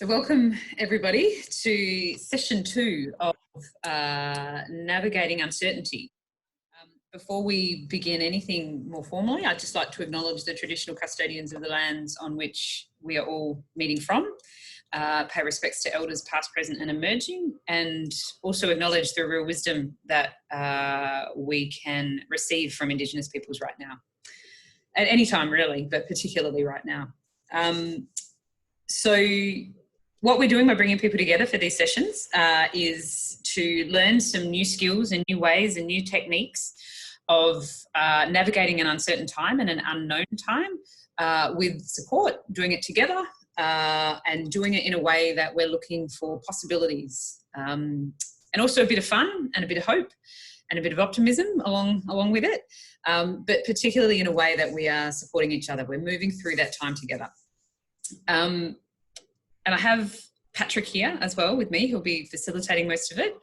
So welcome everybody to session 2 of Navigating Uncertainty. Before we begin anything more formally, I'd just like to acknowledge the traditional custodians of the lands on which we are all meeting from, pay respects to elders past, present and emerging, and also acknowledge the real wisdom that we can receive from Indigenous peoples right now. At any time really, but particularly right now. So what we're doing by bringing people together for these sessions is to learn some new skills and new ways and new techniques of navigating an uncertain time and an unknown time with support, doing it together and doing it in a way that we're looking for possibilities and also a bit of fun and a bit of hope and a bit of optimism along with it, but particularly in a way that we are supporting each other. We're moving through that time together. And I have Patrick here as well with me, who'll be facilitating most of it.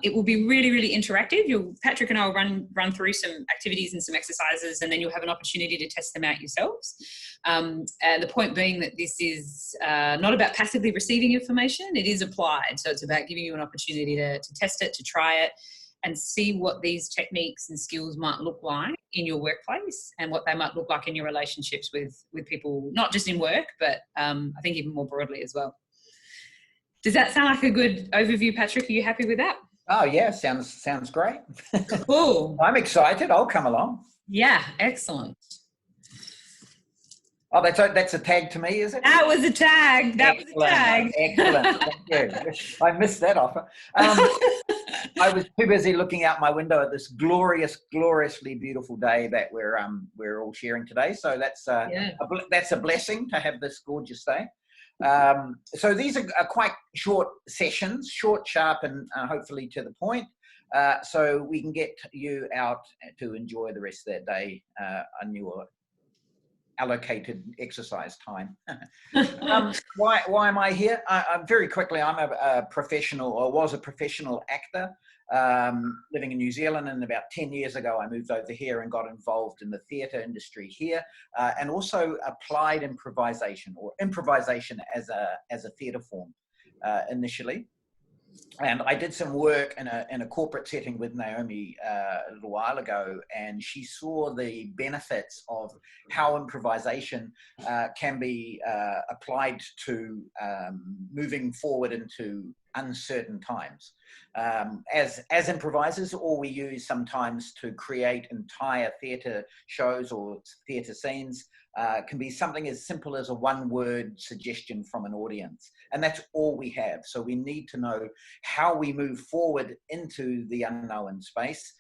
It will be really, really interactive. Patrick and I will run through some activities and some exercises, and then you'll have an opportunity to test them out yourselves. And the point being that this is not about passively receiving information, it is applied. So it's about giving you an opportunity to test it, to try it, and see what these techniques and skills might look like in your workplace and what they might look like in your relationships with people, not just in work, but I think even more broadly as well. Does that sound like a good overview, Patrick? Are you happy with that? Oh yeah, sounds great. Cool. I'm excited. I'll come along. Yeah, excellent. Oh, that's a tag to me, is it? That was a tag. Excellent. Thank you. I missed that offer. I was too busy looking out my window at this gloriously beautiful day that we're all sharing today. So that's a blessing to have this gorgeous day. So these are quite short sessions, short, sharp, and hopefully to the point. So we can get you out to enjoy the rest of that day on your allocated exercise time. Why am I here? Very quickly, I'm a professional, or was a professional actor, living in New Zealand, and about 10 years ago I moved over here and got involved in the theatre industry here, and also applied improvisation, or improvisation as a theatre form initially. And I did some work in a corporate setting with Naomi a little while ago, and she saw the benefits of how improvisation can be applied to moving forward into uncertain times. As improvisers, all we use sometimes to create entire theatre shows or theatre scenes can be something as simple as a one-word suggestion from an audience. And that's all we have. So we need to know how we move forward into the unknown space,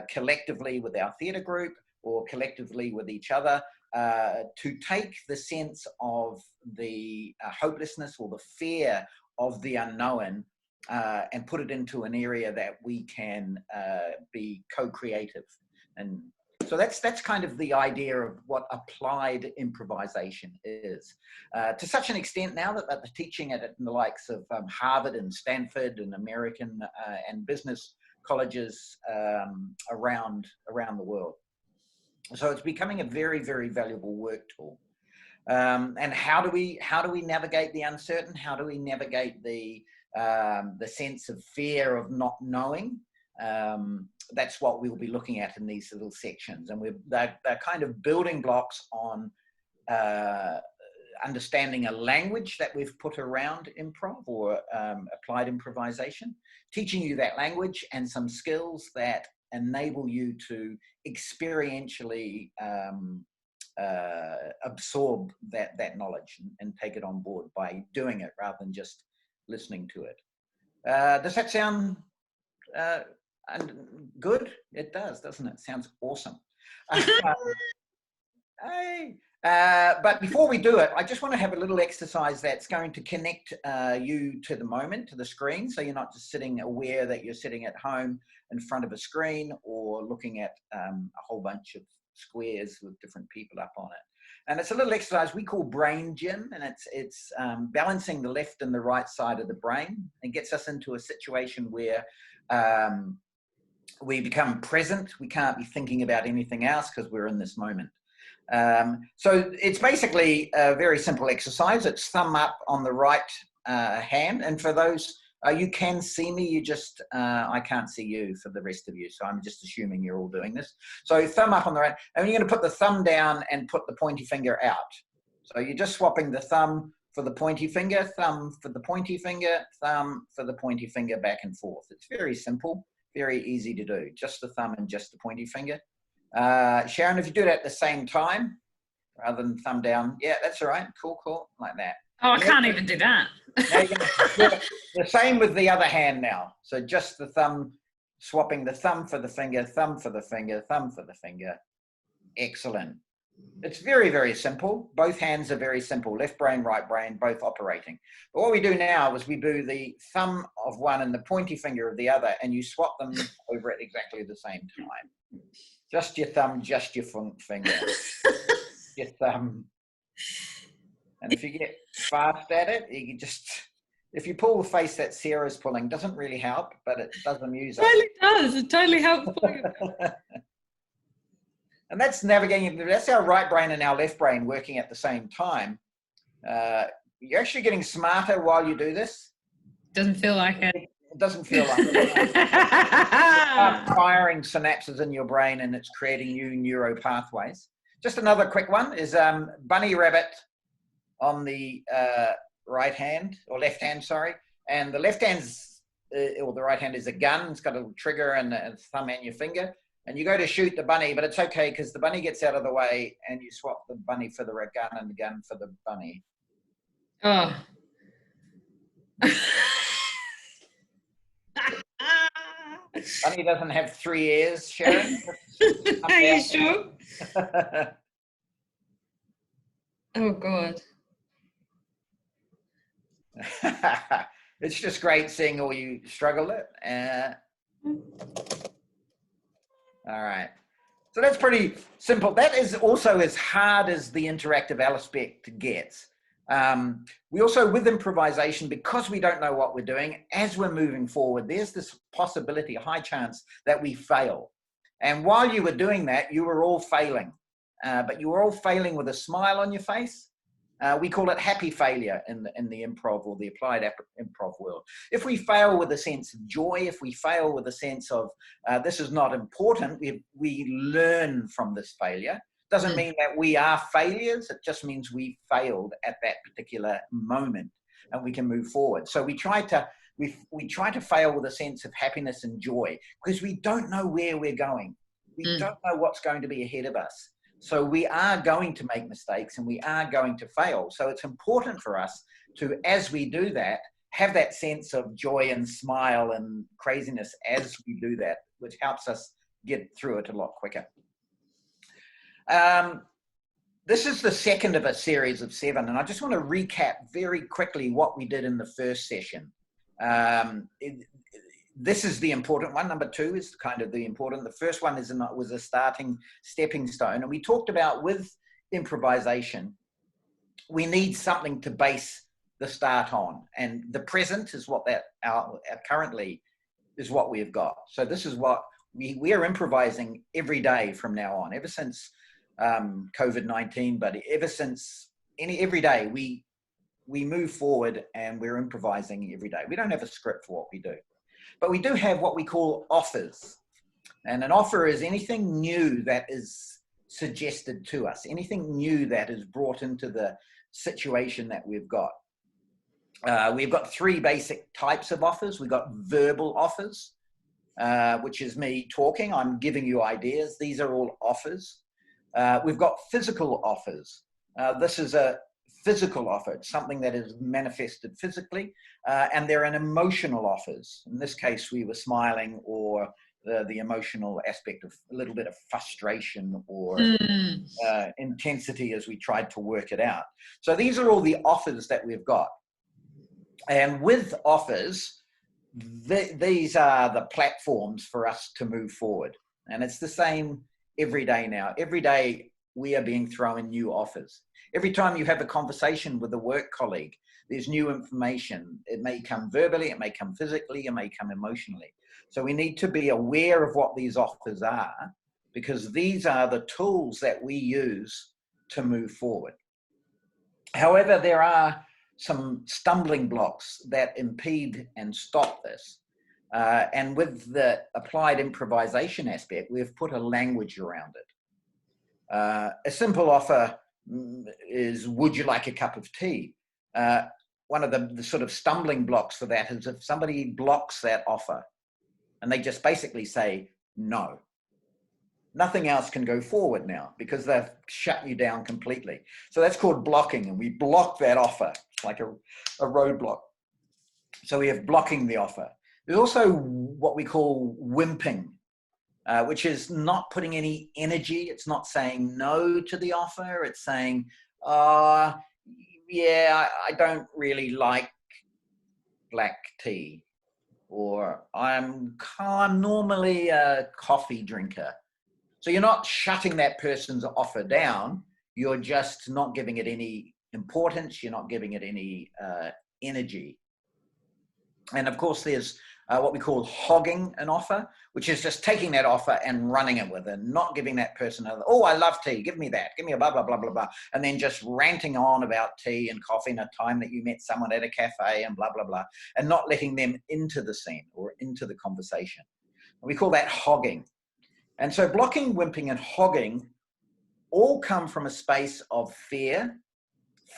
collectively with our theatre group or collectively with each other, to take the sense of the hopelessness or the fear of the unknown and put it into an area that we can be co-creative. And so that's kind of the idea of what applied improvisation is. To such an extent now that they're teaching it in the likes of Harvard and Stanford and American and business colleges around the world. So it's becoming a very, very valuable work tool. And how do we navigate the uncertain? How do we navigate the sense of fear of not knowing? That's what we'll be looking at in these little sections, and they're kind of building blocks on understanding a language that we've put around improv or applied improvisation, teaching you that language and some skills that enable you to experientially absorb that knowledge and take it on board by doing it rather than just listening to it. Does that sound and good? It does, doesn't it? Sounds awesome. Hey. But before we do it, I just want to have a little exercise that's going to connect you to the moment, to the screen, so you're not just sitting aware that you're sitting at home in front of a screen or looking at a whole bunch of squares with different people up on it. And it's a little exercise we call brain gym, and it's balancing the left and the right side of the brain, and gets us into a situation where we become present. We can't be thinking about anything else because we're in this moment. So it's basically a very simple exercise. It's thumb up on the right hand. And for those, you can see me, you just, I can't see you for the rest of you. So I'm just assuming you're all doing this. So thumb up on the right, and you're going to put the thumb down and put the pointy finger out. So you're just swapping the thumb for the pointy finger, thumb for the pointy finger, thumb for the pointy finger, back and forth. It's very simple, very easy to do. Just the thumb and just the pointy finger. Sharon, if you do it at the same time, rather than thumb down, yeah, that's all right. Cool, cool, like that. Oh, I can't even do that. Now you're gonna do the same with the other hand now. So just the thumb, swapping the thumb for the finger, thumb for the finger, thumb for the finger. Excellent. It's very, very simple. Both hands are very simple. Left brain, right brain, both operating. But what we do now is we do the thumb of one and the pointy finger of the other, and you swap them over at exactly the same time. Just your thumb, just your finger. Your thumb. And if you get fast at it, you can just, if you pull the face that Sarah's pulling, doesn't really help, but it does amuse us. It totally does. It totally helps. And that's navigating, that's our right brain and our left brain working at the same time. You're actually getting smarter while you do this. Doesn't feel like it. It doesn't feel like it. It's firing synapses in your brain, and it's creating new neuro pathways. Just another quick one is bunny rabbit on the right hand, or left hand, sorry. And the left hand's, or the right hand is a gun. It's got a little trigger and a thumb and your finger. And you go to shoot the bunny, but it's okay because the bunny gets out of the way, and you swap the bunny for the gun and the gun for the bunny. Oh. Bunny doesn't have 3 ears, Sharon. Are you sure? Oh, God. It's just great seeing all you struggle it. All right. So that's pretty simple. That is also as hard as the interactive aspect gets. We also, with improvisation, because we don't know what we're doing, as we're moving forward, there's this possibility, a high chance that we fail. And while you were doing that, you were all failing. But you were all failing with a smile on your face. We call it happy failure in the improv or the applied improv world. If we fail with a sense of joy, if we fail with a sense of this is not important, we learn from this failure. Doesn't mean that we are failures. It just means we failed at that particular moment, and we can move forward. So we try to fail with a sense of happiness and joy because we don't know where we're going. We don't know what's going to be ahead of us. So we are going to make mistakes and we are going to fail. So it's important for us to, as we do that, have that sense of joy and smile and craziness as we do that, which helps us get through it a lot quicker. This is the second of a series of 7, and I just want to recap very quickly what we did in the first session. This is the important one. Number 2 is kind of the important. The first one was a stepping stone. And we talked about with improvisation, we need something to base the start on. And the present is what currently is what we've got. So this is what we are improvising every day from now on, ever since COVID-19, but ever since every day we move forward and we're improvising every day. We don't have a script for what we do. But we do have what we call offers. And an offer is anything new that is suggested to us, anything new that is brought into the situation that we've got. We've got 3 basic types of offers. We've got verbal offers, which is me talking. I'm giving you ideas. These are all offers. We've got physical offers. This is a physical offer. It's something that is manifested physically, and they're an emotional offers. In this case, we were smiling, or the emotional aspect of a little bit of frustration or intensity as we tried to work it out. So these are all the offers that we've got. And with offers, these are the platforms for us to move forward. And it's the same every day now. Every day we are being thrown new offers. Every time you have a conversation with a work colleague, there's new information. It may come verbally, it may come physically, it may come emotionally. So we need to be aware of what these offers are, because these are the tools that we use to move forward. However, there are some stumbling blocks that impede and stop this. And with the applied improvisation aspect, we've put a language around it. A simple offer is, would you like a cup of tea? One of the sort of stumbling blocks for that is if somebody blocks that offer and they just basically say no. Nothing else can go forward now because they've shut you down completely. So that's called blocking, and we block that offer. It's like a roadblock. So we have blocking the offer. There's also what we call wimping, which is not putting any energy. It's not saying no to the offer. It's saying, yeah, I don't really like black tea, or I'm normally a coffee drinker. So you're not shutting that person's offer down. You're just not giving it any importance. You're not giving it any energy. And of course, there's what we call hogging an offer, which is just taking that offer and running it with it, not giving that person, oh, I love tea, give me that, give me a blah, blah, blah, blah, blah, and then just ranting on about tea and coffee and a time that you met someone at a cafe and blah, blah, blah, and not letting them into the scene or into the conversation. We call that hogging. And so blocking, wimping, and hogging all come from a space of fear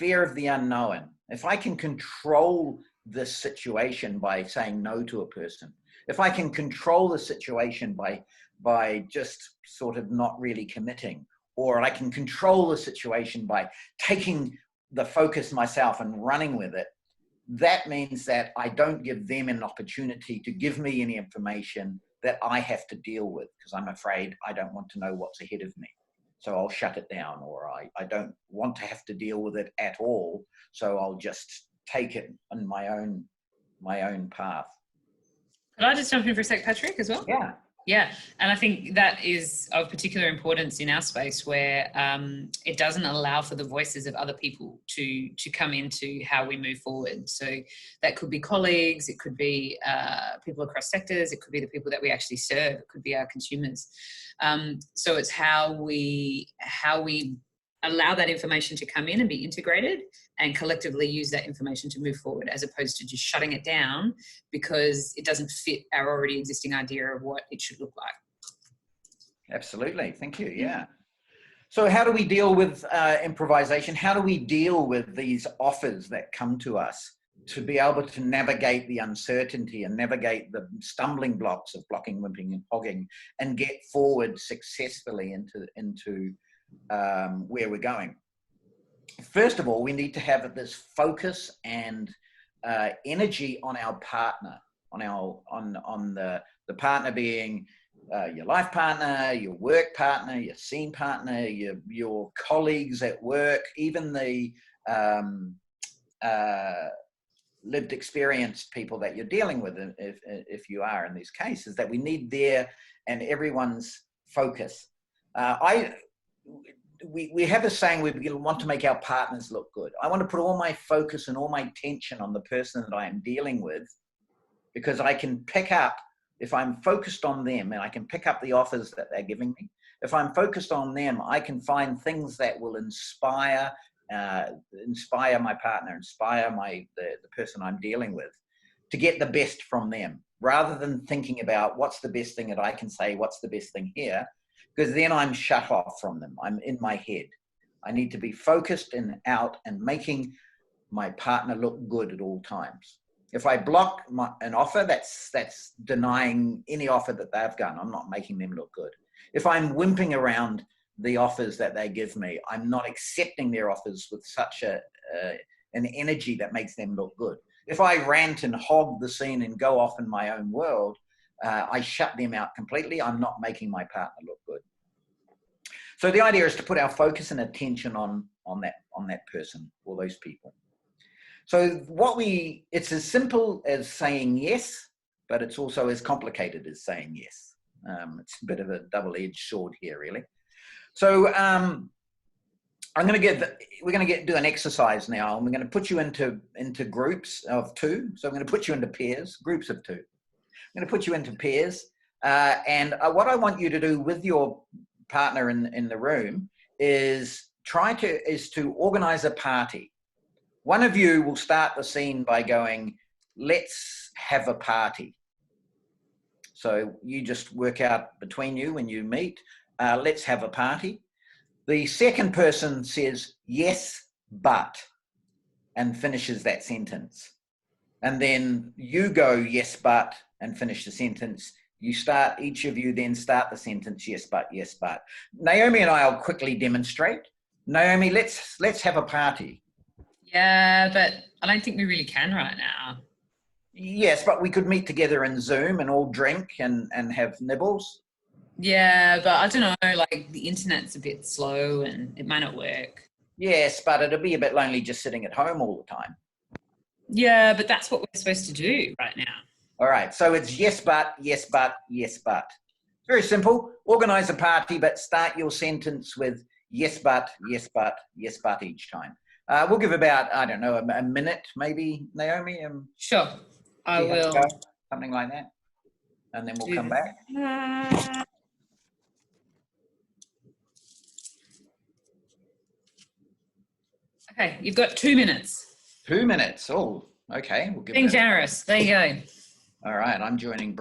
of the unknown. If I can control this situation by saying no to a person, if I can control the situation by just sort of not really committing, or I can control the situation by taking the focus myself and running with it, that means that I don't give them an opportunity to give me any information that I have to deal with, because I'm afraid I don't want to know what's ahead of me. So I'll shut it down, or I don't want to have to deal with it at all. So I'll just take it on my own path. Could I just jump in for a sec, Patrick, as well? Yeah. Yeah, and I think that is of particular importance in our space, where it doesn't allow for the voices of other people to come into how we move forward. So that could be colleagues, it could be people across sectors, it could be the people that we actually serve, it could be our consumers. So it's how we allow that information to come in and be integrated and collectively use that information to move forward, as opposed to just shutting it down because it doesn't fit our already existing idea of what it should look like. Absolutely. Thank you. Yeah. So how do we deal with improvisation? How do we deal with these offers that come to us to be able to navigate the uncertainty and navigate the stumbling blocks of blocking, wimping, and hogging, and get forward successfully into where we're going? First of all, we need to have this focus and energy on our partner, on the partner being your life partner, your work partner, your scene partner, your colleagues at work, even the lived experienced people that you're dealing with, if you are in these cases, that we need their and everyone's focus. We have a saying, we want to make our partners look good. I want to put all my focus and all my tension on the person that I am dealing with, because I can pick up, if I'm focused on them, and I can pick up the offers that they're giving me. If I'm focused on them, I can find things that will inspire my partner, inspire the person I'm dealing with, to get the best from them, rather than thinking about what's the best thing that I can say, what's the best thing here. Because then I'm shut off from them. I'm in my head. I need to be focused and out and making my partner look good at all times. If I block an offer, that's denying any offer that they've done. I'm not making them look good. If I'm wimping around the offers that they give me, I'm not accepting their offers with such an energy that makes them look good. If I rant and hog the scene and go off in my own world, I shut them out completely. I'm not making my partner look good. So the idea is to put our focus and attention on that person or those people. So it's as simple as saying yes, but it's also as complicated as saying yes. It's a bit of a double-edged sword here, really. So we're going to do an exercise now, and we're going to put you into groups of two. So I'm going to put you into pairs, groups of two. I'm going to put you into pairs, and what I want you to do with your partner in the room is is to organize a party. One of you will start the scene by going, let's have a party. So you just work out between you when you meet, let's have a party. The second person says, yes, but, and finishes that sentence. And then you go, yes, but, and finish the sentence. Each of you then start the sentence, yes, but, yes, but. Naomi and I will quickly demonstrate. Naomi, let's have a party. Yeah, but I don't think we really can right now. Yes, but we could meet together in Zoom and all drink and have nibbles. Yeah, but I don't know, like the internet's a bit slow and it might not work. Yes, but it'll be a bit lonely just sitting at home all the time. Yeah, but that's what we're supposed to do right now. All right, so it's yes, but, yes, but, yes, but. Very simple. Organize a party, but start your sentence with yes, but, yes, but, yes, but each time. We'll give about, I don't know, a minute maybe, Naomi. Sure, I will. Something like that. And then we'll come back. Okay, you've got 2 minutes. 2 minutes. Oh, okay. We'll give Being generous. There you go. All right, I'm joining.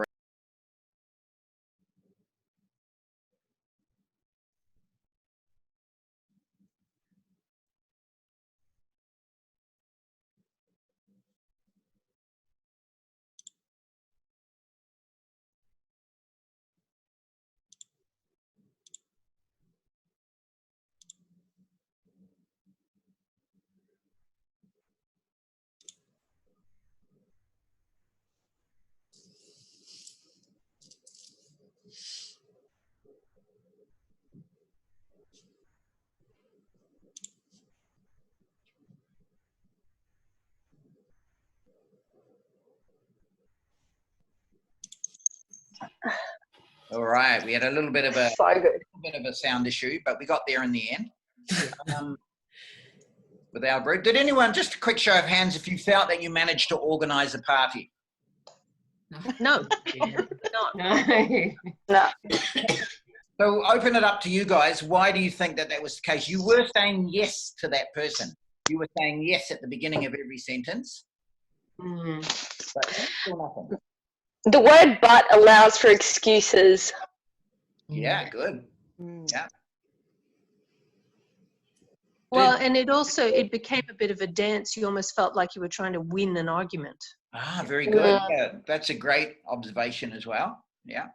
All right, we had a little bit of a sound issue, but we got there in the end. With our group, did anyone, just a quick show of hands, if you felt that you managed to organise a party? No. No. So open it up to you guys. Why do you think that was the case? You were saying yes to that person. You were saying yes at the beginning of every sentence. But still nothing. The word but allows for excuses. Yeah, good. Yeah. Well, and it became a bit of a dance. You almost felt like you were trying to win an argument. Ah, very good. Yeah, that's a great observation as well. Yeah.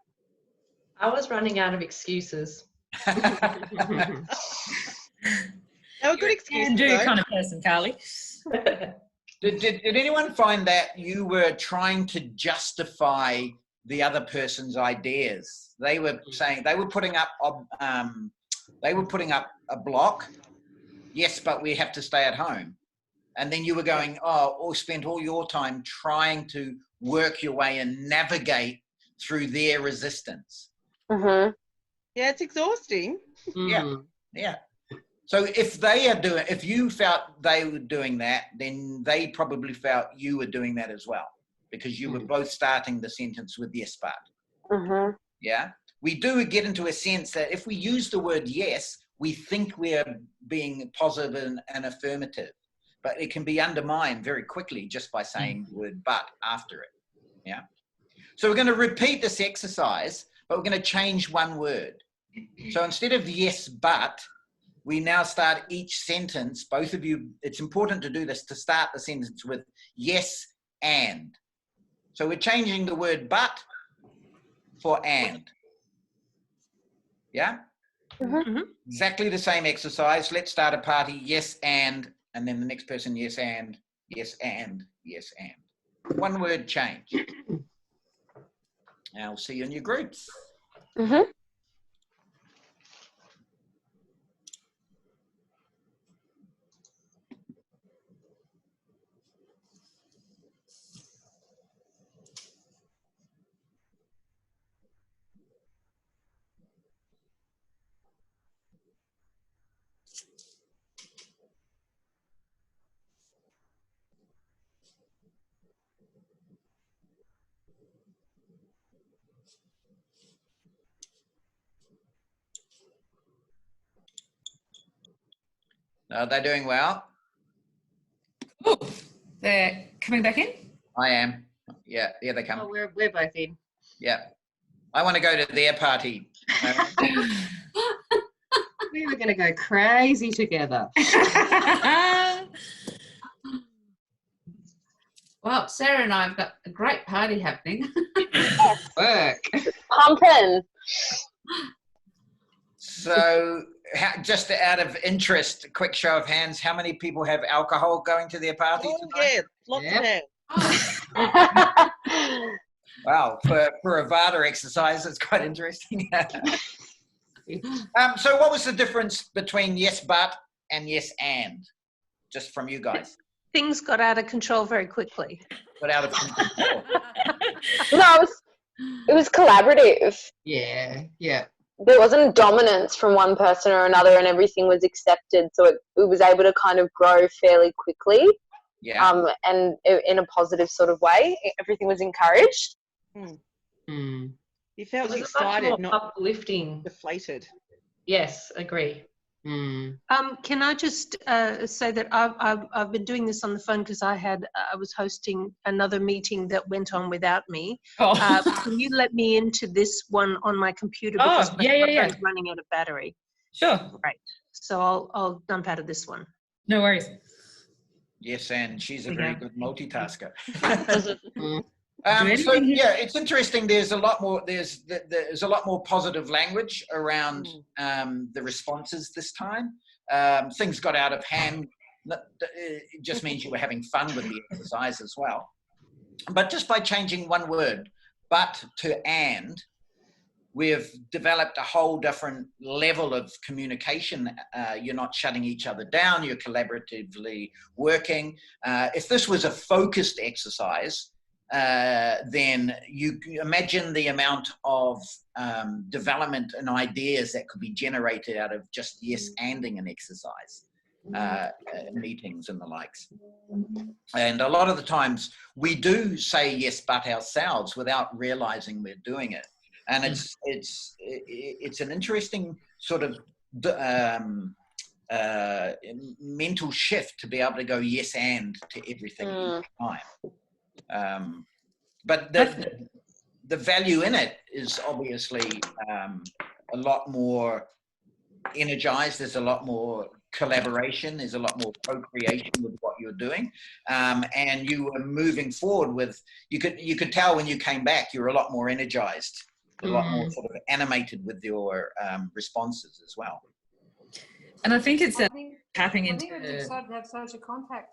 I was running out of excuses. They were good excuses, do though. kind of person, Carly. Did anyone find that you were trying to justify the other person's ideas? They were saying, they were putting up a block. Yes, but we have to stay at home. And then you were going, or spent all your time trying to work your way and navigate through their resistance. Mm-hmm. Yeah, it's exhausting. Yeah. So if you felt they were doing that, then they probably felt you were doing that as well, because you were both starting the sentence with yes, but. Mm-hmm. Yeah. We do get into a sense that if we use the word yes, we think we're being positive and affirmative, but it can be undermined very quickly just by saying the word but after it. Yeah. So we're going to repeat this exercise, but we're going to change one word. So instead of yes, but, we now start each sentence, both of you, it's important to do this, to start the sentence with yes and. So we're changing the word but for and. Yeah? Mm-hmm. Exactly the same exercise. Let's start a party, yes and then the next person, yes and, yes and, yes and. One word change. Now we'll see you in your groups. Mm-hmm. They're doing well. Oh, they're coming back in? I am. Yeah, here they come. Oh, we're both in. Yeah. I want to go to their party. We were going to go crazy together. Well, Sarah and I have got a great party happening. Work. Pumping. So, just out of interest, quick show of hands, how many people have alcohol going to their party Oh, tonight? yeah, lots Yeah. of hands. Wow, for a VADA exercise, it's quite interesting. So what was the difference between yes, but and yes, and? Just from you guys. Things got out of control very quickly. But out of control. No, it was collaborative. Yeah, yeah. There wasn't dominance from one person or another, and everything was accepted. So it was able to kind of grow fairly quickly, Yeah. and in a positive sort of way. Everything was encouraged. Mm. You It felt was excited, much more not uplifting. deflated. Yes, agree. Mm. Can I just say that I've been doing this on the phone because I was hosting another meeting that went on without me. Oh, Can you let me into this one on my computer Oh, because my yeah. phone's running out of battery? sure. Right. So I'll dump out of this one. No worries. Yes, and she's a very good multitasker. Mm. So yeah, it's interesting. There's a lot more. There's a lot more positive language around the responses this time. Things got out of hand. It just means you were having fun with the exercise as well. But just by changing one word, but to and, we've developed a whole different level of communication. You're not shutting each other down. You're collaboratively working. If this was a focused exercise, then you imagine the amount of development and ideas that could be generated out of just yes-anding an exercise, meetings and the likes. And a lot of the times we do say yes but ourselves without realizing we're doing it. And it's an interesting sort of mental shift to be able to go yes and to everything each time. But the value in it is obviously a lot more energized. There's a lot more collaboration. There's a lot more co-creation with what you're doing, and you were moving forward with. You could tell when you came back, you were a lot more energized, a lot more sort of animated with your responses as well. And I think it's tapping I think we're into. just excited to have social contact.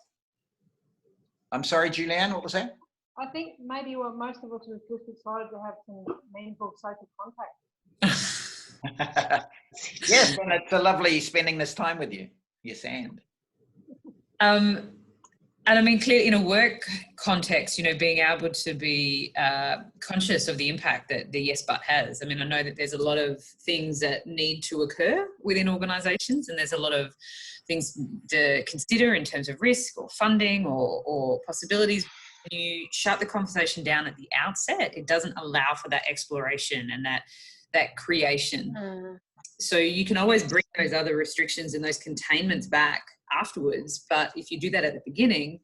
I'm sorry, Julianne, what was that? I think maybe what most of us are just excited to have some meaningful social contact. Yes, and it's a lovely spending this time with you. Yes, and. And I mean, clearly in a work context, being able to be conscious of the impact that the yes but has. I mean, I know that there's a lot of things that need to occur within organisations, and there's a lot of things to consider in terms of risk or funding or possibilities. When you shut the conversation down at the outset, it doesn't allow for that exploration and that creation. So you can always bring those other restrictions and those containments back afterwards, but if you do that at the beginning,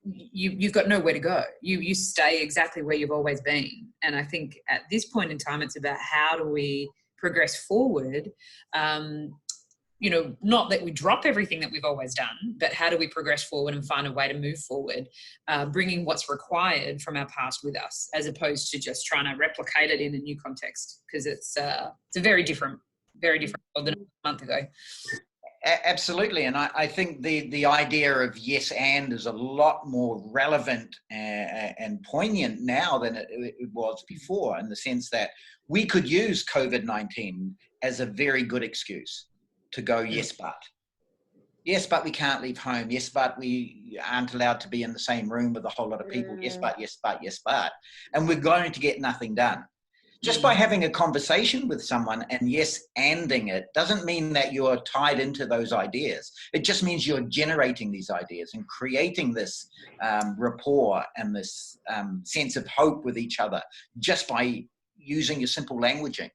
you've got nowhere to go. You stay exactly where you've always been. And I think at this point in time, it's about how do we progress forward. Not that we drop everything that we've always done, but how do we progress forward and find a way to move forward, bringing what's required from our past with us, as opposed to just trying to replicate it in a new context, because it's a very different world than a month ago. Absolutely, and I think the idea of yes and is a lot more relevant and poignant now than it was before, in the sense that we could use COVID-19 as a very good excuse to go yes but we can't leave home, yes but we aren't allowed to be in the same room with a whole lot of people, yes but, and we're going to get nothing done. Just by having a conversation with someone and yes-anding it doesn't mean that you're tied into those ideas. It just means you're generating these ideas and creating this rapport and this sense of hope with each other just by using your simple languaging.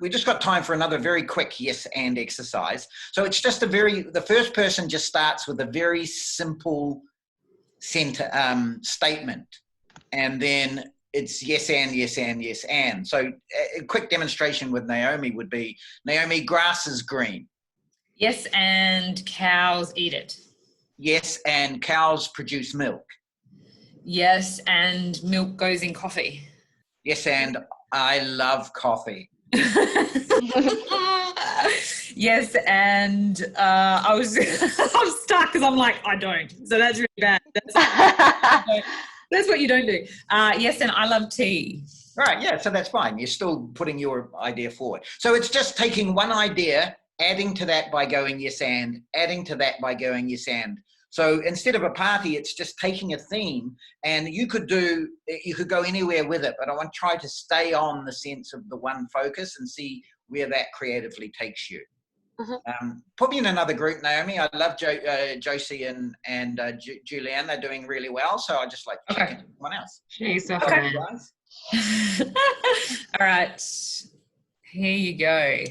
We just got time for another very quick yes and exercise. So it's just the first person just starts with a very simple statement, and then it's yes and, yes and, yes and. So a quick demonstration with Naomi would be, Naomi, grass is green. Yes, and cows eat it. Yes, and cows produce milk. Yes, and milk goes in coffee. Yes, and I love coffee. Yes, and I'm stuck because I'm like, I don't. So that's really bad. That's what you don't do. Yes, and I love tea. Right, yeah, so that's fine. You're still putting your idea forward. So it's just taking one idea, adding to that by going yes and, adding to that by going yes and. So instead of a party, it's just taking a theme, and you could go anywhere with it, but I want to try to stay on the sense of the one focus and see where that creatively takes you. Put me in another group, Naomi. I love Josie and Julianne. They're doing really well, so I just like to check in with someone else. She's Okay. Guys. All right, here you go.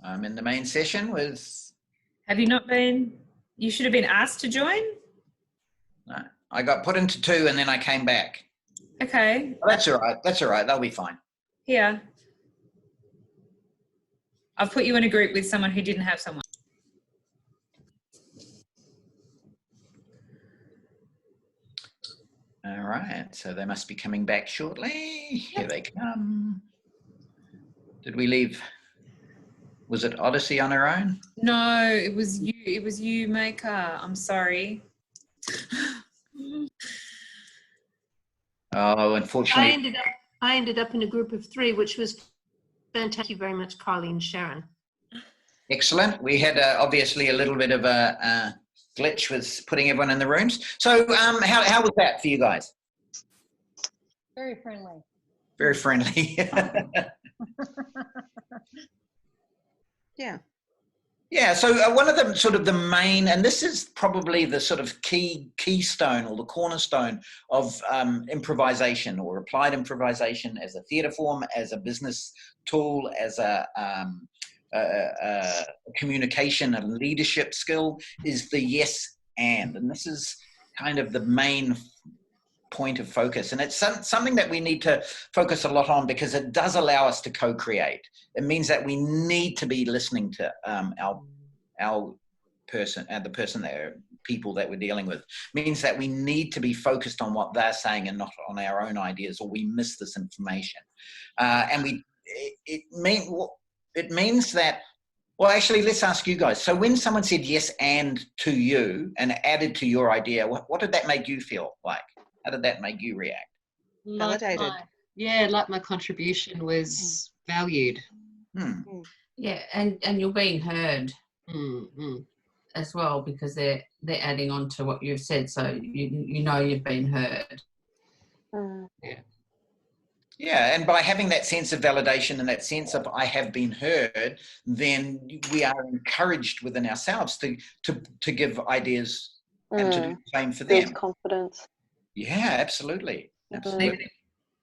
I'm in the main session with... Have you not been? You should have been asked to join. No, I got put into 2 and then I came back. Okay. Well, that's all right. That's all right. They'll be fine. Here. I've put you in a group with someone who didn't have someone. All right. So they must be coming back shortly. Here they come. Did we leave? Was it Odyssey on her own? No, it was you. It was you, Maker. I'm sorry. Oh, unfortunately. I ended up in a group of 3, which was fantastic. Thank you very much, Carly and Sharon. Excellent. We had obviously a little bit of a glitch with putting everyone in the rooms. So how was that for you guys? Very friendly. Very friendly. Yeah. Yeah, so one of the sort of the main, and this is probably the sort of keystone or the cornerstone of improvisation or applied improvisation as a theatre form, as a business tool, as a communication and leadership skill, is the yes and this is kind of the main point of focus, and it's something that we need to focus a lot on because it does allow us to co-create. It means that we need to be listening to our person, people that we're dealing with. It means that we need to be focused on what they're saying and not on our own ideas, or we miss this information. And it means that. Well, actually, let's ask you guys. So when someone said yes and to you and added to your idea, what did that make you feel like? How did that make you react? Validated. Like my contribution was valued. Yeah, and you're being heard as well, because they're adding on to what you've said, so you know you've been heard. Yeah, and by having that sense of validation and that sense of I have been heard, then we are encouraged within ourselves to give ideas and to do the same for them. Builds confidence. Yeah, absolutely. Absolutely.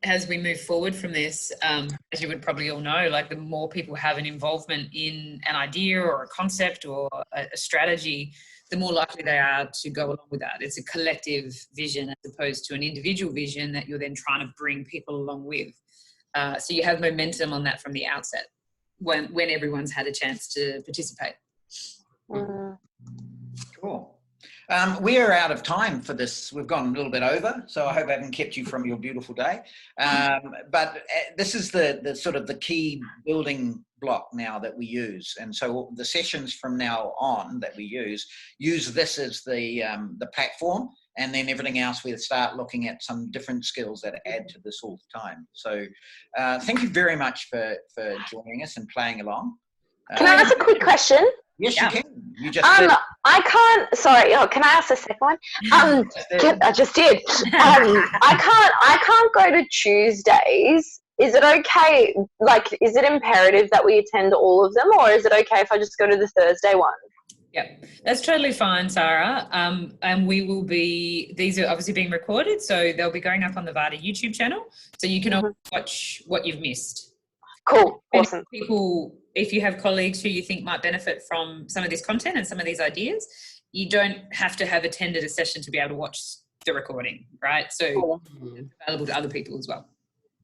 As we move forward from this, as you would probably all know, like the more people have an involvement in an idea or a concept or a strategy, the more likely they are to go along with that. It's a collective vision as opposed to an individual vision that you're then trying to bring people along with. So you have momentum on that from the outset when everyone's had a chance to participate. Cool. We are out of time for this. We've gone a little bit over, so I hope I haven't kept you from your beautiful day. But this is the sort of the key building block now that we use. And so the sessions from now on that we use this as the platform, and then everything else we'll start looking at some different skills that add to this all the time. So thank you very much for joining us and playing along. Can I ask a quick question? Yes, Yeah. you can. You just did. I can't. Sorry. Oh, can I ask a second one? I just did. I can't go to Tuesdays. Is it okay? Like, is it imperative that we attend all of them, or is it okay if I just go to the Thursday one? Yep, that's totally fine, Sarah. And we will be, these are obviously being recorded, so they'll be going up on the VADA YouTube channel, so you can always watch what you've missed. Cool. And Awesome. People, if you have colleagues who you think might benefit from some of this content and some of these ideas, you don't have to have attended a session to be able to watch the recording, right? So Cool. it's available to other people as well.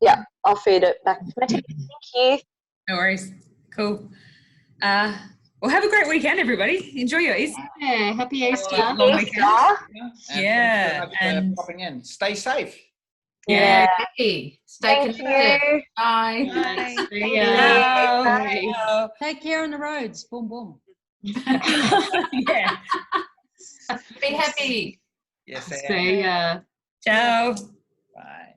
Yeah, I'll feed it back to my team. Thank you. No worries. Cool. Well, have a great weekend, everybody. Enjoy your Easter. Yeah, happy Easter. Long weekend. Yeah. Thanks so much for popping in. Stay safe. Yeah. Happy. Stay Thank connected. you. Bye. Bye. Thank Ciao. you. Ciao. Take care on the roads. Boom, boom. Yeah. Be happy. Yes, See ya. Ciao. Bye.